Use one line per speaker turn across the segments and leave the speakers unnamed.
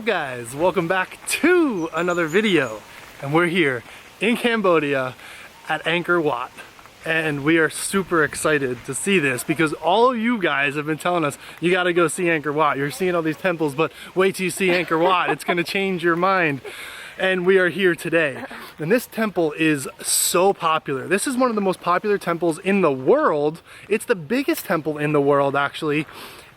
up guys? Welcome back to another video. And we're here in Cambodia at Angkor Wat. And we are super excited to see this because all of you guys have been telling us you gotta go see Angkor Wat. You're seeing all these temples, but wait till you see Angkor Wat. It's gonna change your mind. And we are here today. And this temple is so popular. This is one of the most popular temples in the world. It's the biggest temple in the world, actually.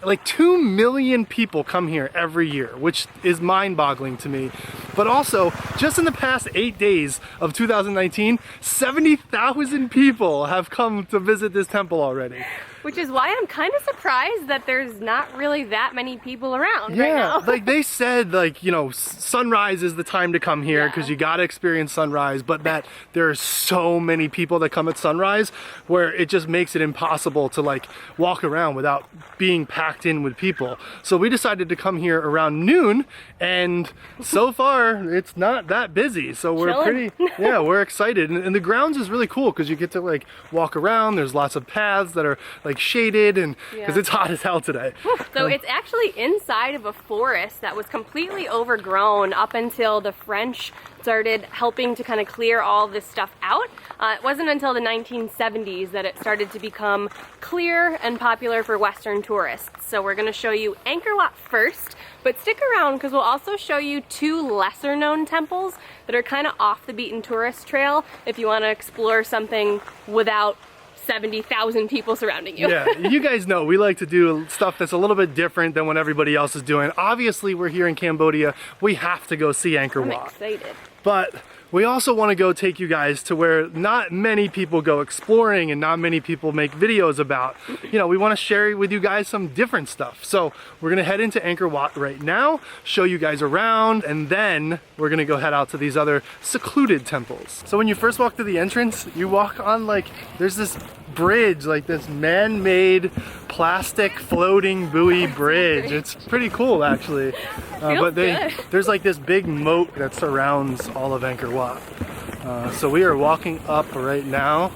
Like 2 million people come here every year, which is mind-boggling to me. But also, just in the past 8 days of 2019, 70,000 people have come to visit this temple already.
Which is why I'm kind of surprised that there's not really that many people around right now.
Like they said, like, you know, sunrise is the time to come here because you got to experience sunrise, but that there are so many people that come at sunrise where it just makes it impossible to like walk around without being packed in with people. So we decided to come here around noon, and so far it's not that busy. So we're we're excited. And the grounds is really cool because you get to like walk around. There's lots of paths that are like shaded, and because it's hot as hell today.
So it's actually inside of a forest that was completely overgrown up until the French started helping to kind of clear all this stuff out. It wasn't until the 1970s that it started to become clear and popular for Western tourists. So we're going to show you Angkor Wat first, but stick around because we'll also show you 2 lesser known temples that are kind of off the beaten tourist trail if you want to explore something without 70,000 people surrounding you.
Yeah, you guys know we like to do stuff that's a little bit different than what everybody else is doing. Obviously, we're here in Cambodia. We have to go see Angkor Wat.
I'm excited.
But we also want to go take you guys to where not many people go exploring and not many people make videos about. You know, we want to share with you guys some different stuff. So we're going to head into Angkor Wat right now, show you guys around, and then we're going to go head out to these other secluded temples. So when you first walk to the entrance, you walk on like, there's this bridge, like this man-made plastic floating buoy bridge. It's pretty cool actually. But there's like this big moat that surrounds all of Angkor Wat. So we are walking up right now.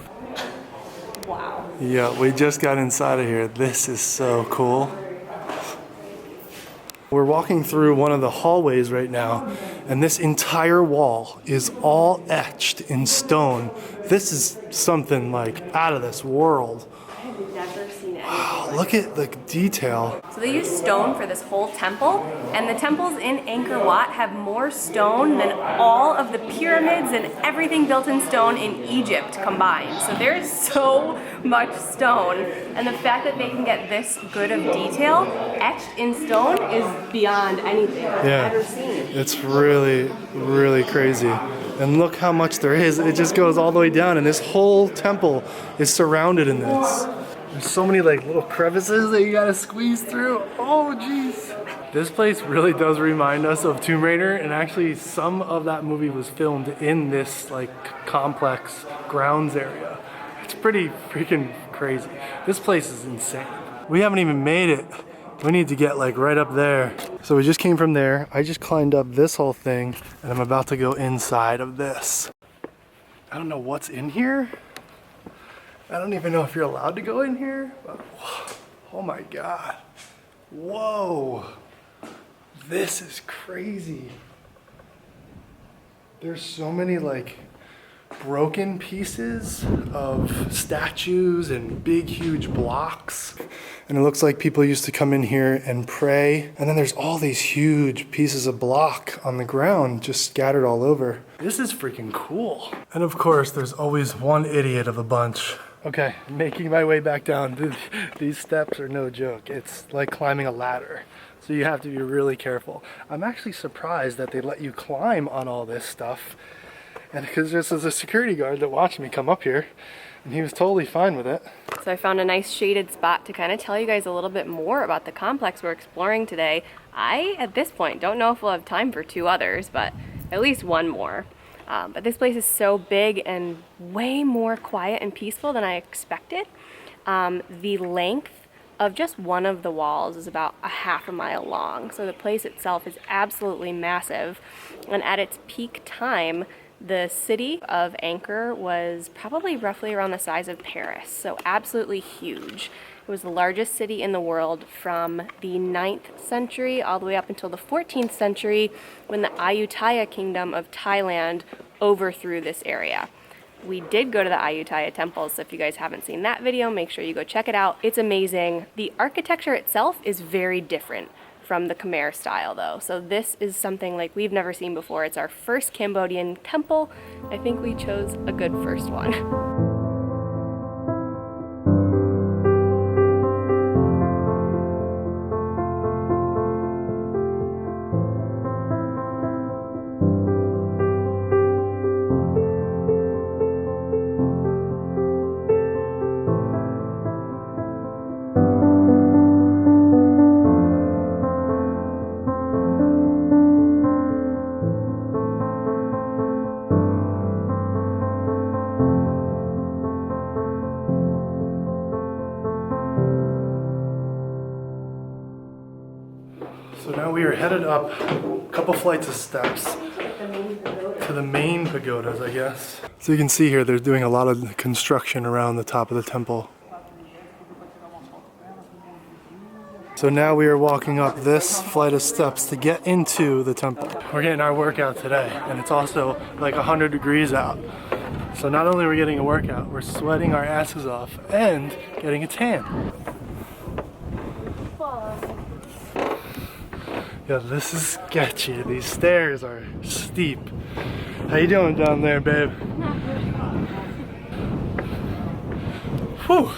Wow.
Yeah, we just got inside of here. This is so cool. We're walking through one of the hallways right now, and this entire wall is all etched in stone. This is something like out of this world.
I've never seen it.
Wow, look at the detail.
So they use stone for this whole temple, and the temples in Angkor Wat have more stone than all of the pyramids and everything built in stone in Egypt combined. So there is so much stone, and the fact that they can get this good of detail etched in stone is beyond anything I've ever seen.
It's really, really crazy. And look how much there is. It just goes all the way down, and this whole temple is surrounded in this. There's so many like little crevices that you gotta squeeze through. Oh jeez. This place really does remind us of Tomb Raider, and actually some of that movie was filmed in this like complex grounds area. It's pretty freaking crazy. This place is insane. We haven't even made it. We need to get like right up there. So we just came from there. I just climbed up this whole thing, and I'm about to go inside of this. I don't know what's in here. I don't even know if you're allowed to go in here. But, oh my God. Whoa. This is crazy. There's so many like broken pieces of statues and big huge blocks. And it looks like people used to come in here and pray. And then there's all these huge pieces of block on the ground just scattered all over. This is freaking cool. And of course, there's always one idiot of a bunch. Okay, making my way back down. These steps are no joke. It's like climbing a ladder. So you have to be really careful. I'm actually surprised that they let you climb on all this stuff. And because this is a security guard that watched me come up here, and he was totally fine with it.
So I found a nice shaded spot to kind of tell you guys a little bit more about the complex we're exploring today. I, at this point, don't know if we'll have time for 2 others, but at least 1 more. But this place is so big and way more quiet and peaceful than I expected. The length of just one of the walls is about a half a mile long. So the place itself is absolutely massive. And at its peak time, the city of Angkor was probably roughly around the size of Paris. So absolutely huge. It was the largest city in the world from the 9th century all the way up until the 14th century when the Ayutthaya Kingdom of Thailand overthrew this area. We did go to the Ayutthaya Temple, so if you guys haven't seen that video, make sure you go check it out. It's amazing. The architecture itself is very different from the Khmer style though. So this is something like we've never seen before. It's our first Cambodian temple. I think we chose a good first one.
So now we are headed up a couple flights of steps to the main pagodas, I guess. So you can see here they're doing a lot of construction around the top of the temple. So now we are walking up this flight of steps to get into the temple. We're getting our workout today, and it's also like 100 degrees out. So not only are we getting a workout, we're sweating our asses off and getting a tan. Yeah, this is sketchy. These stairs are steep. How you doing down there, babe? Whew.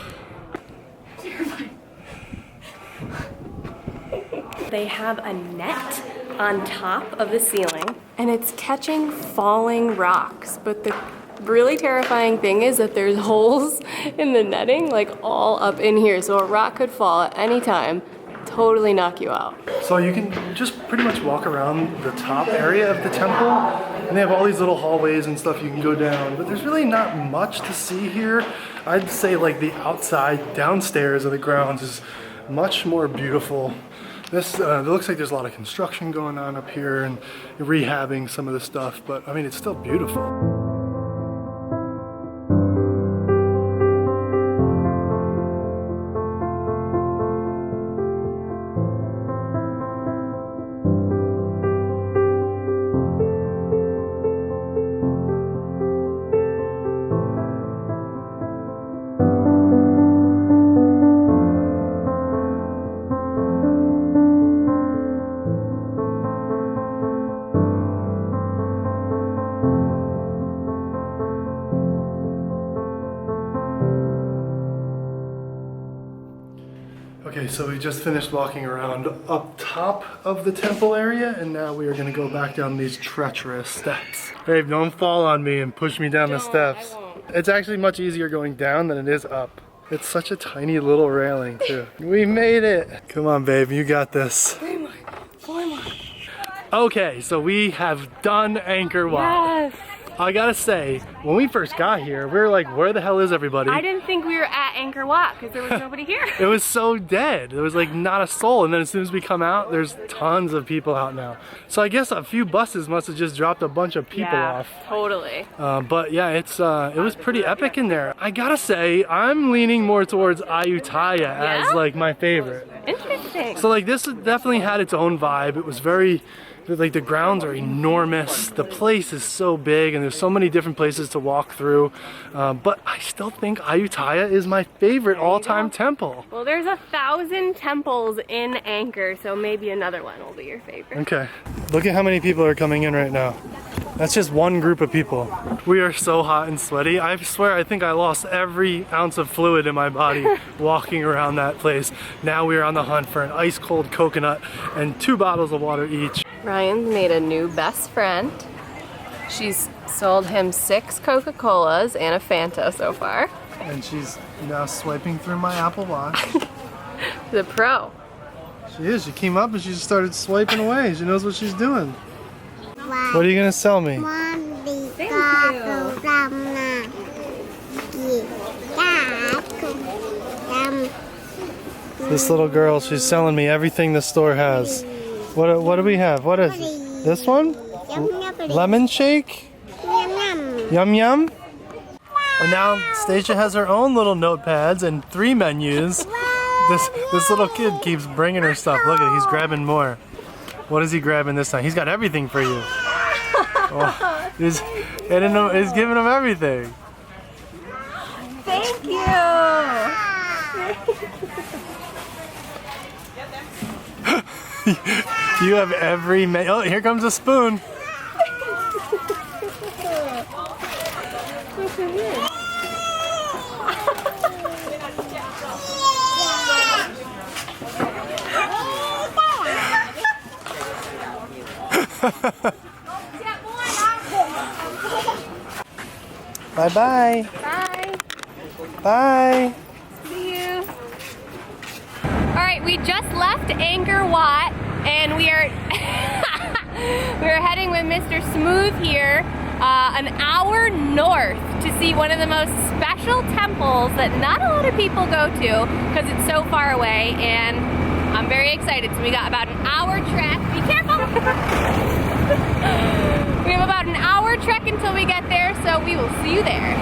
They have a net on top of the ceiling and it's catching falling rocks. But the really terrifying thing is that there's holes in the netting like all up in here. So a rock could fall at any time, totally knock you out.
So you can just pretty much walk around the top area of the temple, and they have all these little hallways and stuff you can go down, but there's really not much to see here. I'd say like the outside downstairs of the grounds is much more beautiful. This it looks like there's a lot of construction going on up here and rehabbing some of the stuff, but I mean it's still beautiful. Okay, so we just finished walking around up top of the temple area, and now we are going to go back down these treacherous steps. Babe, don't fall on me and push me down the steps.
I won't.
It's actually much easier going down than it is up. It's such a tiny little railing too. We made it! Come on, babe, you got this.
3 more, 4 more.
Okay, so we have done Angkor Wat.
Yes!
I gotta say, when we first got here, we were like, where the hell is everybody?
I didn't think we were at Angkor Wat because there was nobody here.
It was so dead. There was like not a soul. And then as soon as we come out, there's tons of people out now. So I guess a few buses must have just dropped a bunch of people off.
Totally.
But yeah, it was pretty epic in there. I gotta say, I'm leaning more towards Ayutthaya as like my favorite.
Interesting.
So like this definitely had its own vibe. It was very, like the grounds are enormous. The place is so big and there's so many different places to walk through. But I still think Ayutthaya is my favorite all-time temple.
Well, there's 1,000 temples in Angkor, so maybe another one will be your favorite.
Okay. Look at how many people are coming in right now. That's just one group of people. We are so hot and sweaty. I swear I think I lost every ounce of fluid in my body walking around that place. Now we are on the hunt for an ice cold coconut and 2 bottles of water each.
Ryan's made a new best friend. She's sold him 6 Coca-Colas and a Fanta so far.
And she's now swiping through my Apple Watch.
The pro.
She is. She came up and she just started swiping away. She knows what she's doing. What are you gonna sell me?
Thank you.
This little girl, she's selling me everything the store has. What do we have? What is it? This one? Lemon shake? Yum yum? And now Stacia has her own little notepads and 3 menus. This little kid keeps bringing her stuff. Look at, he's grabbing more. What is he grabbing this time? He's got everything for you. Oh, he's giving him everything.
Thank you.
You have every oh, here comes a spoon. Bye-bye.
Bye.
Bye.
See you. All right, we just left Angkor Wat, and we are heading with Mr. Smooth here an hour north to see one of the most special temples that not a lot of people go to because it's so far away, and I'm very excited. So we got about an hour trek. Be careful. We have about an hour trek until we get there, so we will see you there.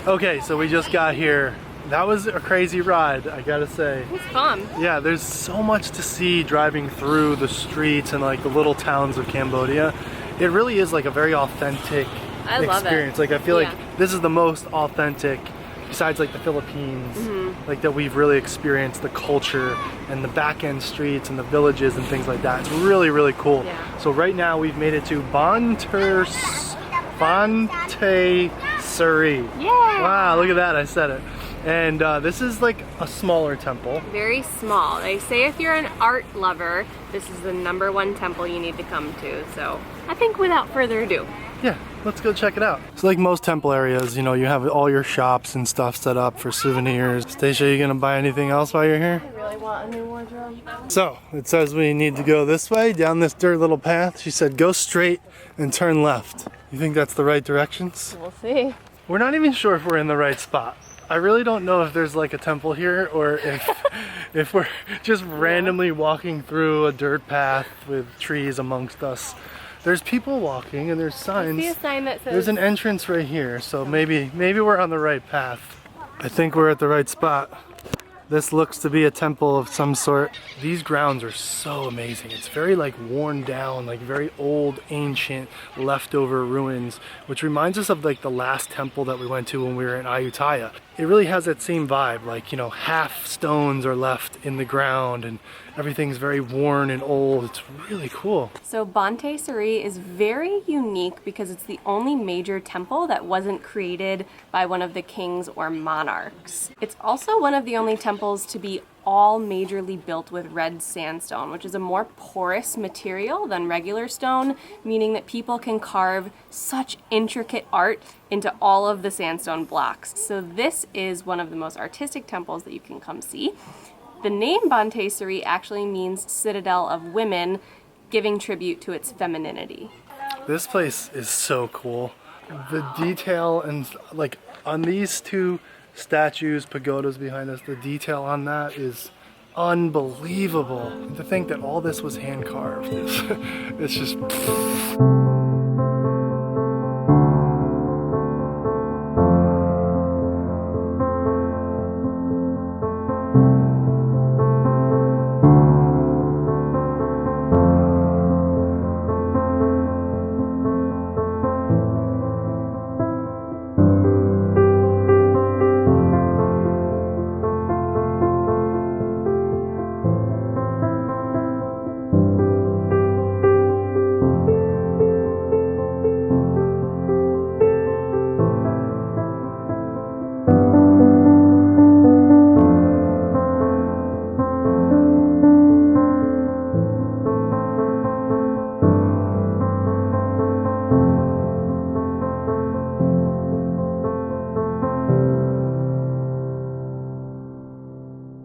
Okay, so we just got here. That was a crazy ride, I gotta say.
It was fun.
Yeah, there's so much to see driving through the streets and like the little towns of Cambodia. It really is like a very authentic experience. Like I feel like this is the most authentic, besides like the Philippines, like that we've really experienced the culture and the back end streets and the villages and things like that. It's really, really cool.
Yeah.
So right now we've made it to Bantaey Srei.
Yeah.
Wow, look at that, I said it. And this is like a smaller temple.
Very small. They say if you're an art lover, this is the #1 temple you need to come to. So I think without further ado.
Yeah, let's go check it out. So like most temple areas, you know, you have all your shops and stuff set up for souvenirs. Stacia, you gonna buy anything else while you're here?
I really want a new wardrobe.
So it says we need to go this way, down this dirt little path. She said go straight and turn left. You think that's the right directions?
We'll see.
We're not even sure if we're in the right spot. I really don't know if there's like a temple here or if we're just randomly walking through a dirt path with trees amongst us. There's people walking and there's signs.
I see a sign that says...
There's an entrance right here, so maybe we're on the right path. I think we're at the right spot. This looks to be a temple of some sort. These grounds are so amazing. It's very like worn down, like very old, ancient, leftover ruins, which reminds us of like the last temple that we went to when we were in Ayutthaya. It really has that same vibe, like, you know, half stones are left in the ground and everything's very worn and old. It's really cool.
So Bantaey Srei is very unique because it's the only major temple that wasn't created by one of the kings or monarchs. It's also one of the only temples to be all majorly built with red sandstone, which is a more porous material than regular stone, meaning that people can carve such intricate art into all of the sandstone blocks. So this is one of the most artistic temples that you can come see. The name Bantaey Srei actually means Citadel of Women, giving tribute to its femininity.
This place is so cool. The detail and like on these two statues, pagodas behind us, the detail on that is unbelievable. To think that all this was hand carved is it's just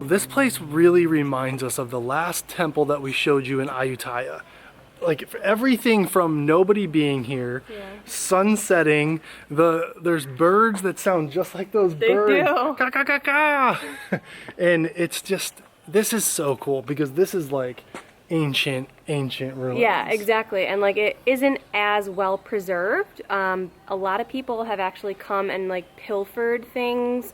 This place really reminds us of the last temple that we showed you in Ayutthaya. Like everything from nobody being here, sun setting, there's birds that sound just like those birds.
They do.
Ka, ka, ka, ka. And it's just this is so cool because this is like ancient ruins.
Yeah, exactly. And like it isn't as well preserved. A lot of people have actually come and like pilfered things,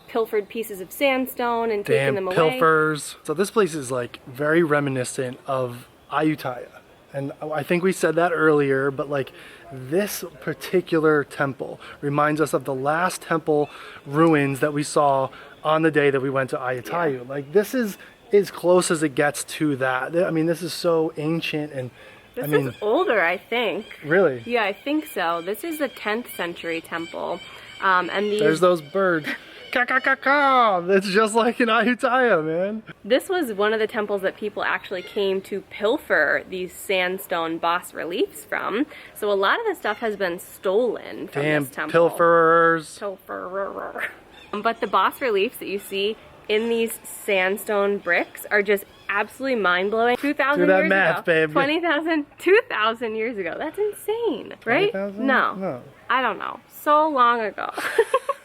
pilfered pieces of sandstone and taken them away.
Pilfers. So this place is like very reminiscent of Ayutthaya. And I think we said that earlier, but like this particular temple reminds us of the last temple ruins that we saw on the day that we went to Ayutthaya.
Yeah.
Like this is as close as it gets to that. I mean, this is so ancient and
This
I mean,
is older, I think.
Really?
Yeah, I think so. This is the 10th century temple. And these...
There's those birds. Ka ka ka ka! It's just like in Ayutthaya, man.
This was one of the temples that people actually came to pilfer these sandstone bas reliefs from. So a lot of the stuff has been stolen from this temple.
Pilferers.
Pilferer. But the bas reliefs that you see in these sandstone bricks are just absolutely mind-blowing. 2,000 years
math,
ago.
babe.
20,000, 2,000 years ago. That's insane, right?
20,000?
No. I don't know. So long ago.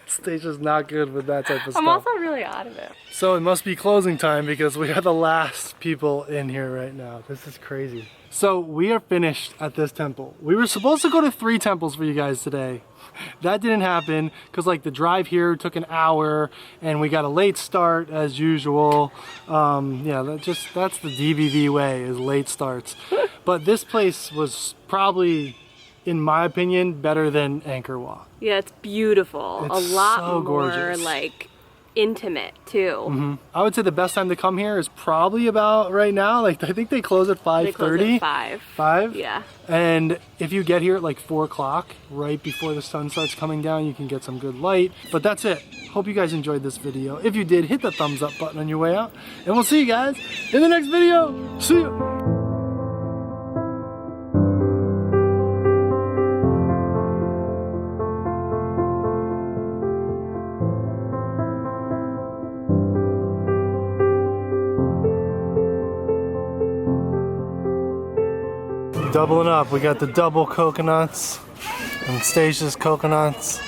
Stacia's not good with that type of stuff.
I'm also really out of it.
So it must be closing time because we are the last people in here right now. This is crazy. So we are finished at this temple. We were supposed to go to 3 temples for you guys today. That didn't happen because like the drive here took an hour and we got a late start as usual. Yeah, that's the DBV way, is late starts. But this place was probably, in my opinion, better than Angkor Wat.
Yeah, it's beautiful.
It's
a lot
so
more
gorgeous.
like intimate too.
I would say the best time to come here is probably about right now. Like I think they close at 5:30.
They close at 5.
5?
Yeah.
And if you get here at like 4 o'clock, right before the sun starts coming down, you can get some good light. But that's it. Hope you guys enjoyed this video. If you did, hit the thumbs up button on your way out. And we'll see you guys in the next video. See ya. Doubling up, we got the double coconuts and Stacia's coconuts.